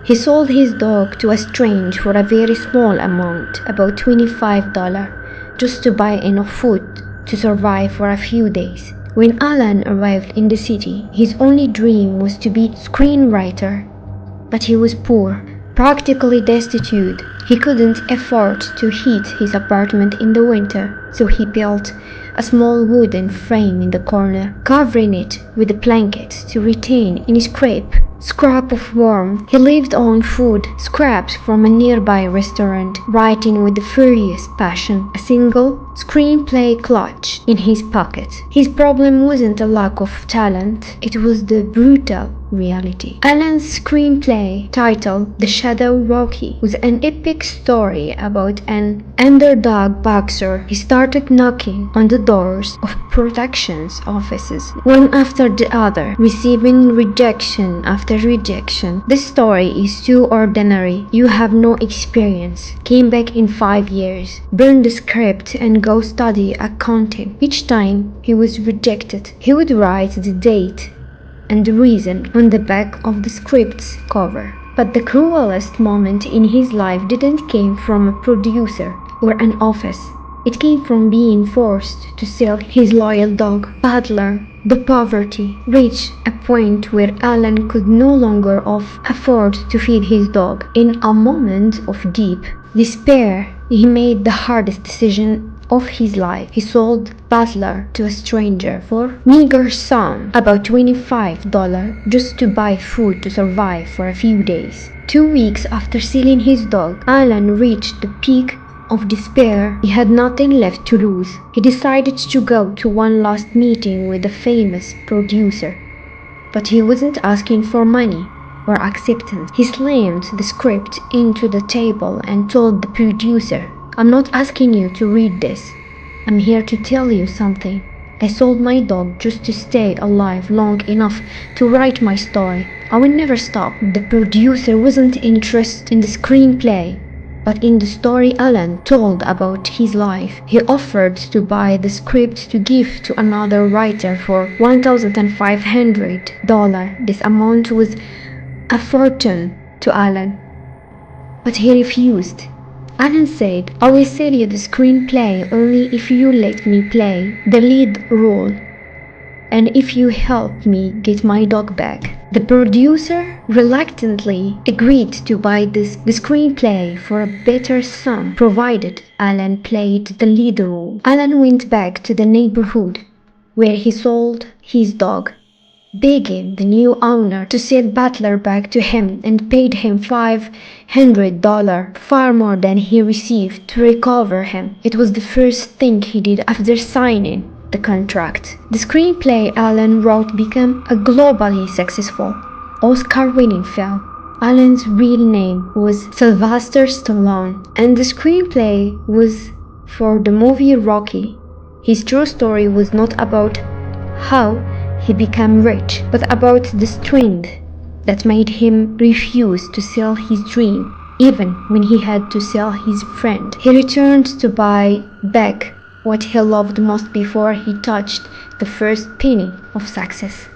He sold his dog to a stranger for a very small amount, about $25, just to buy enough food to survive for a few days. When Alan arrived in the city, his only dream was to be a screenwriter. But he was poor, practically destitute. He couldn't afford to heat his apartment in the winter, so he built a small wooden frame in the corner, covering it with a blanket to retain any scrap of warmth. He lived on food scraps from a nearby restaurant, writing with furious passion, a single screenplay clutch in his pocket. His problem wasn't a lack of talent, it was the brutal reality. Alan's screenplay, titled The Shadow Rocky, was an epic story about an underdog boxer. He started knocking on the doors of protections offices, one after the other, receiving rejection after rejection. This story is too ordinary. You have no experience. Came back in 5 years, burned the script and go study accounting. Each time he was rejected, he would write the date and the reason on the back of the script's cover. But the cruelest moment in his life didn't come from a producer or an office. It came from being forced to sell his loyal dog, Butler. The poverty reached a point where Alan could no longer afford to feed his dog. In a moment of deep despair, he made the hardest decision of his life. He sold Butler to a stranger for meager sum, about $25, just to buy food to survive for a few days. 2 weeks after selling his dog, Alan reached the peak of despair. He had nothing left to lose. He decided to go to one last meeting with a famous producer. But he wasn't asking for money or acceptance. He slammed the script into the table and told the producer, "I'm not asking you to read this. I'm here to tell you something. I sold my dog just to stay alive long enough to write my story. I will never stop." The producer wasn't interested in the screenplay, but in the story Alan told about his life. He offered to buy the script to give to another writer for $1,500. This amount was a fortune to Alan, but he refused. Alan said, "I will sell you the screenplay only if you let me play the lead role and if you help me get my dog back." The producer reluctantly agreed to buy the screenplay for a better sum, provided Alan played the lead role. Alan went back to the neighborhood where he sold his dog, begging the new owner to sell Butler back to him, and paid him $500, far more than he received to recover him. It was the first thing he did after signing the contract. The screenplay Alan wrote became a globally successful, Oscar-winning film. Alan's real name was Sylvester Stallone, and the screenplay was for the movie Rocky. His true story was not about how he became rich, but about the strength that made him refuse to sell his dream, even when he had to sell his friend. He returned to buy back what he loved most before he touched the first penny of success.